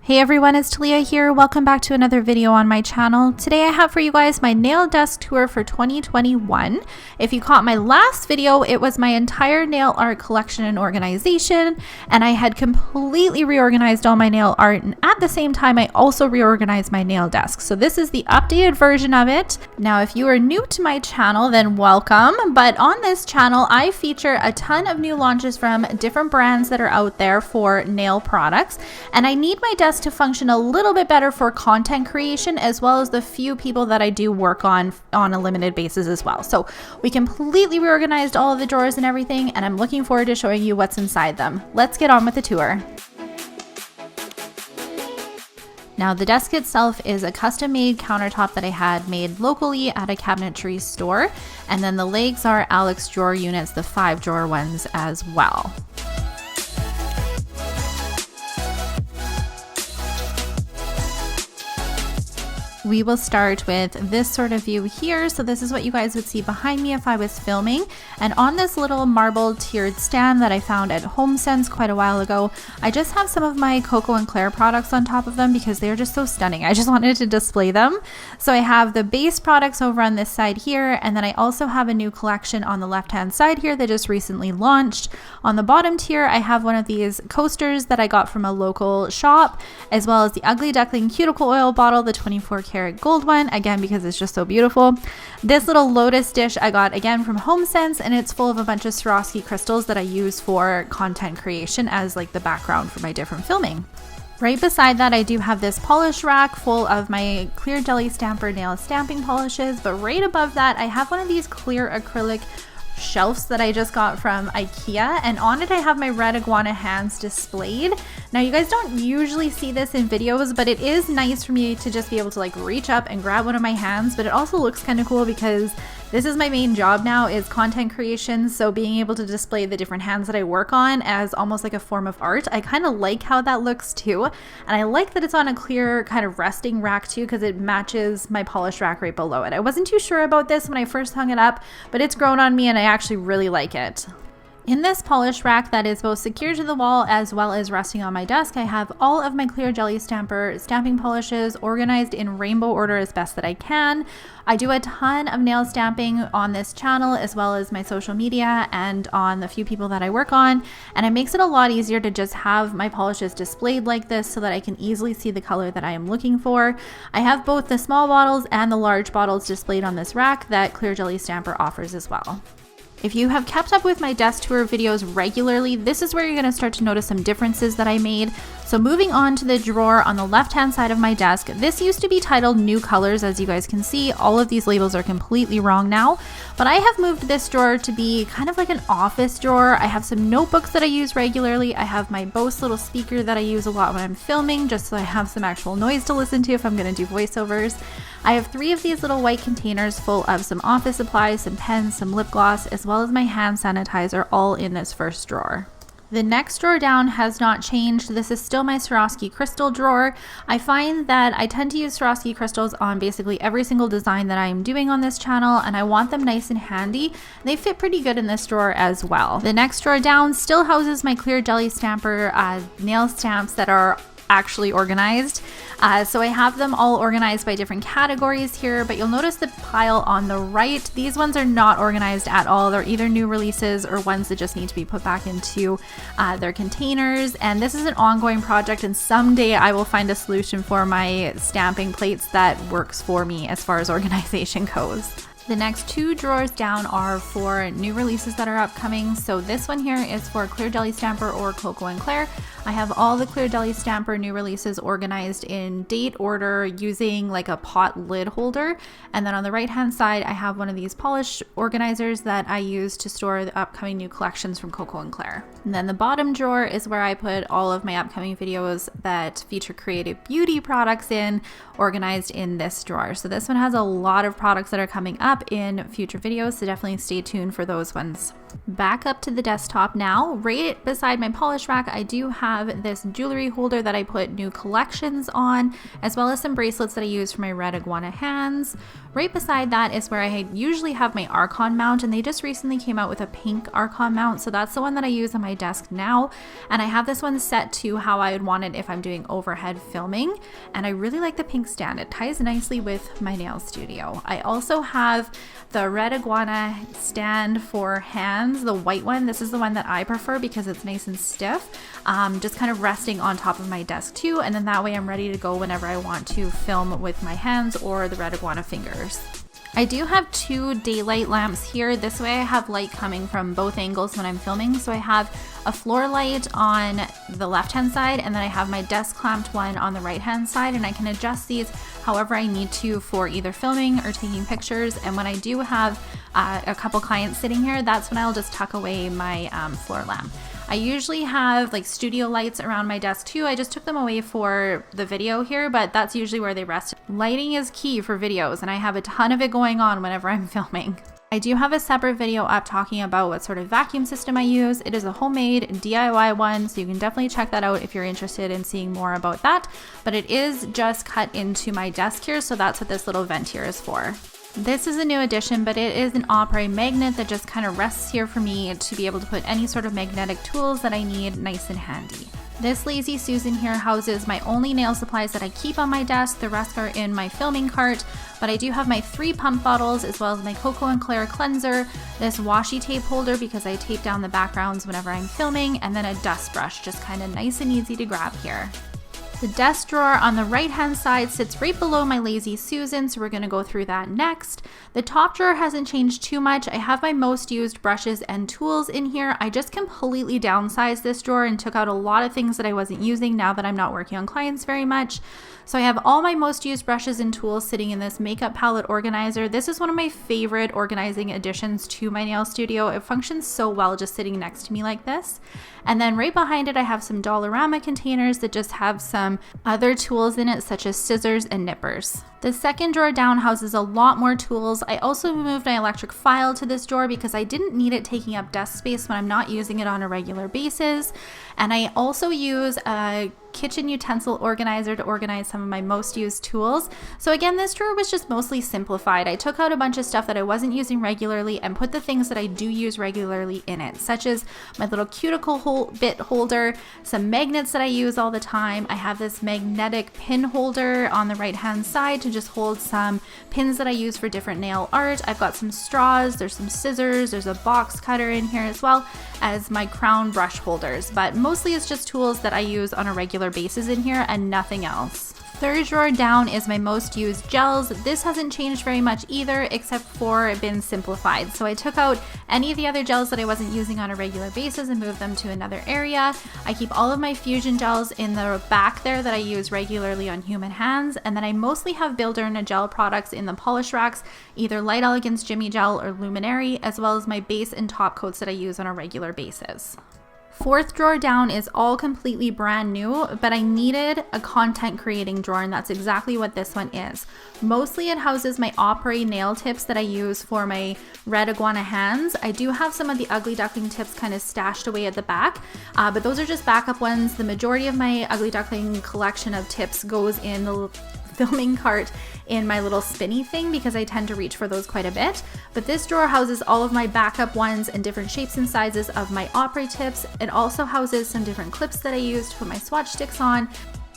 Hey everyone, it's Talia here. Welcome back to another video on my channel. Today I have for you guys my nail desk tour for 2021. If you caught my last video, it was my entire nail art collection and organization, and I had completely reorganized all my nail art, and at the same time I also reorganized my nail desk. So this is the updated version of it. Now if you are new to my channel, then welcome, but on this channel I feature a ton of new launches from different brands that are out there for nail products, and I need my desk to function a little bit better for content creation, as well as the few people that I do work on a limited basis as well. So we completely reorganized all of the drawers and everything, and I'm looking forward to showing you what's inside them. Let's get on with the tour. Now the desk itself is a custom made countertop that I had made locally at a cabinetry store, and then the legs are Alex drawer units, the 5-drawer ones as well. We will start with this sort of view here. So this is what you guys would see behind me if I was filming. And on this little marble tiered stand that I found at HomeSense quite a while ago, I just have some of my Coco & Claire products on top of them because they're just so stunning. I just wanted to display them. So I have the base products over on this side here, and then I also have a new collection on the left-hand side here that just recently launched. On the bottom tier, I have one of these coasters that I got from a local shop, as well as the Ugly Duckling cuticle oil bottle, the 24-karat gold one, again because it's just so beautiful. This little lotus dish I got again from HomeSense, and it's full of a bunch of Swarovski crystals that I use for content creation as like the background for my different filming. Right beside that, I do have this polish rack full of my clear jelly stamper nail stamping polishes, but right above that I have one of these clear acrylic shelves that I just got from Ikea, and on it I have my red iguana hands displayed. Now you guys don't usually see this in videos, but it is nice for me to just be able to like reach up and grab one of my hands, but it also looks kind of cool because this is my main job now, is content creation, so being able to display the different hands that I work on as almost like a form of art, I kind of like how that looks too. And I like that it's on a clear kind of resting rack too, because it matches my polish rack right below it. I wasn't too sure about this when I first hung it up, but it's grown on me and I actually really like it. In this polish rack that is both secured to the wall as well as resting on my desk, I have all of my clear jelly stamper stamping polishes organized in rainbow order as best that I can. I do a ton of nail stamping on this channel as well as my social media and on the few people that I work on, and it makes it a lot easier to just have my polishes displayed like this so that I can easily see the color that I am looking for. I have both the small bottles and the large bottles displayed on this rack that Clear Jelly Stamper offers as well. If you have kept up with my desk tour videos regularly, this is where you're going to start to notice some differences that I made. So moving on to the drawer on the left-hand side of my desk, this used to be titled New Colors. As you guys can see, all of these labels are completely wrong now, but I have moved this drawer to be kind of like an office drawer. I have some notebooks that I use regularly. I have my Bose little speaker that I use a lot when I'm filming, just so I have some actual noise to listen to if I'm going to do voiceovers. I have 3 of these little white containers full of some office supplies, some pens, some lip gloss, as well as my hand sanitizer, all in this first drawer. The next drawer down has not changed. This is still my Swarovski crystal drawer. I find that I tend to use Swarovski crystals on basically every single design that I am doing on this channel, and I want them nice and handy. They fit pretty good in this drawer as well. The next drawer down still houses my clear jelly stamper nail stamps that are actually organized. So I have them all organized by different categories here, but you'll notice the pile on the right. These ones are not organized at all. They're either new releases or ones that just need to be put back into their containers. And this is an ongoing project, and someday I will find a solution for my stamping plates that works for me as far as organization goes. The next 2 drawers down are for new releases that are upcoming. So this one here is for Clear Jelly Stamper or Coco & Claire. I have all the Clear Jelly Stamper new releases organized in date order using like a pot lid holder. And then on the right hand side, I have one of these polish organizers that I use to store the upcoming new collections from Coco & Claire. And then the bottom drawer is where I put all of my upcoming videos that feature creative beauty products in, organized in this drawer. So this one has a lot of products that are coming up in future videos, so definitely stay tuned for those ones. Back up to the desktop now. Right beside my polish rack, I do have this jewelry holder that I put new collections on, as well as some bracelets that I use for my red iguana hands. Right beside that is where I usually have my Archon mount, and they just recently came out with a pink Archon mount, so that's the one that I use on my desk now. And I have this one set to how I would want it if I'm doing overhead filming, and I really like the pink stand. It ties nicely with my nail studio. I also have the red iguana stand for hands, the white one. This is the one that I prefer because it's nice and stiff, just kind of resting on top of my desk too, and then that way I'm ready to go whenever I want to film with my hands or the red iguana fingers. I do have two daylight lamps here. This way I have light coming from both angles when I'm filming. So I have a floor light on the left hand side, and then I have my desk clamped one on the right hand side, and I can adjust these however I need to for either filming or taking pictures. And when I do have a couple clients sitting here, that's when I'll just tuck away my floor lamp. I usually have like studio lights around my desk too. I just took them away for the video here, but that's usually where they rest. Lighting is key for videos, and I have a ton of it going on whenever I'm filming. I do have a separate video up talking about what sort of vacuum system I use. It is a homemade DIY one, so you can definitely check that out if you're interested in seeing more about that. But it is just cut into my desk here, so that's what this little vent here is for. This is a new addition, but it is an Opry magnet that just kind of rests here for me to be able to put any sort of magnetic tools that I need nice and handy. This Lazy Susan here houses my only nail supplies that I keep on my desk. The rest are in my filming cart, but I do have my 3 pump bottles as well as my Cocoa and Claire cleanser, this washi tape holder because I tape down the backgrounds whenever I'm filming, and then a dust brush, just kind of nice and easy to grab here. The desk drawer on the right hand side sits right below my Lazy Susan, so we're going to go through that next. The top drawer hasn't changed too much. I have my most used brushes and tools in here. I just completely downsized this drawer and took out a lot of things that I wasn't using now that I'm not working on clients very much. So I have all my most used brushes and tools sitting in this makeup palette organizer. This is one of my favorite organizing additions to my nail studio. It functions so well just sitting next to me like this. And then right behind it, I have some Dollarama containers that just have some other tools in it, such as scissors and nippers. The second drawer down houses a lot more tools. I also moved my electric file to this drawer because I didn't need it taking up desk space when I'm not using it on a regular basis. And I also use a kitchen utensil organizer to organize some of my most used tools. So again, this drawer was just mostly simplified. I took out a bunch of stuff that I wasn't using regularly and put the things that I do use regularly in it, such as my little cuticle bit holder, some magnets that I use all the time. I have this magnetic pin holder on the right hand side to just hold some pins that I use for different nail art. I've got some straws, there's some scissors, there's a box cutter in here as well as my crown brush holders, but mostly it's just tools that I use on a regular basis in here and nothing else. Third drawer down is my most used gels. This hasn't changed very much either, except for it been simplified. So I took out any of the other gels that I wasn't using on a regular basis and moved them to another area. I keep all of my fusion gels in the back there that I use regularly on human hands, and then I mostly have Builderna gel products in the polish racks, either Light Elegance Jimmy Gel or Luminary, as well as my base and top coats that I use on a regular basis. Fourth drawer down is all completely brand new, but I needed a content creating drawer, and that's exactly what this one is. Mostly it houses my Opry nail tips that I use for my red iguana hands. I do have some of the Ugly Duckling tips kind of stashed away at the back, but those are just backup ones. The majority of my Ugly Duckling collection of tips goes in the filming cart in my little spinny thing because I tend to reach for those quite a bit. But this drawer houses all of my backup ones and different shapes and sizes of my Opry tips. It also houses some different clips that I use to put my swatch sticks on.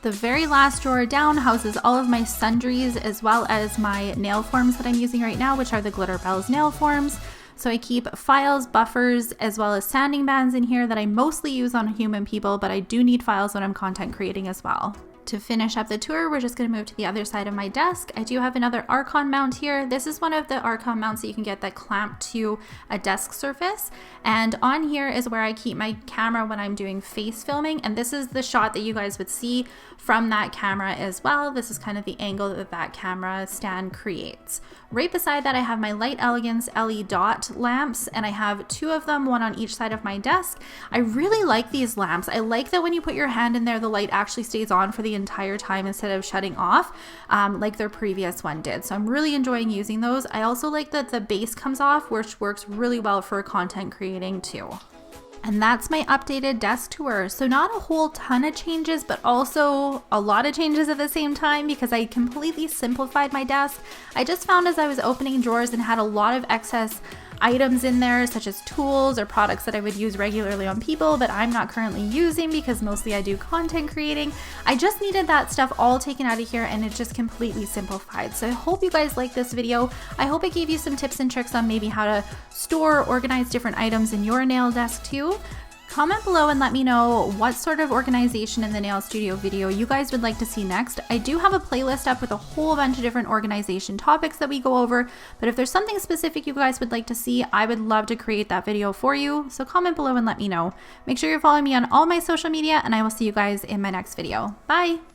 The very last drawer down houses all of my sundries as well as my nail forms that I'm using right now, which are the Glitter Bells nail forms. So I keep files, buffers, as well as sanding bands in here that I mostly use on human people, but I do need files when I'm content creating as well. To finish up the tour, we're just going to move to the other side of my desk. I do have another Archon mount here. This is one of the Archon mounts that you can get that clamp to a desk surface. And on here is where I keep my camera when I'm doing face filming. And this is the shot that you guys would see from that camera as well. This is kind of the angle that that camera stand creates. Right beside that, I have my Light Elegance Ellie dot lamps, and I have 2 of them, one on each side of my desk. I really like these lamps. I like that when you put your hand in there, the light actually stays on for the the entire time instead of shutting off like their previous one did. So I'm really enjoying using those. I also like that the base comes off, which works really well for content creating too. And that's my updated desk tour. So not a whole ton of changes, but also a lot of changes at the same time because I completely simplified my desk. I just found as I was opening drawers and had a lot of excess items in there, such as tools or products that I would use regularly on people, but I'm not currently using because mostly I do content creating. I just needed that stuff all taken out of here and it just completely simplified. So I hope you guys like this video. I hope it gave you some tips and tricks on maybe how to store or organize different items in your nail desk too. Comment below and let me know what sort of organization in the nail studio video you guys would like to see next. I do have a playlist up with a whole bunch of different organization topics that we go over, but if there's something specific you guys would like to see, I would love to create that video for you. So comment below and let me know. Make sure you're following me on all my social media and I will see you guys in my next video. Bye!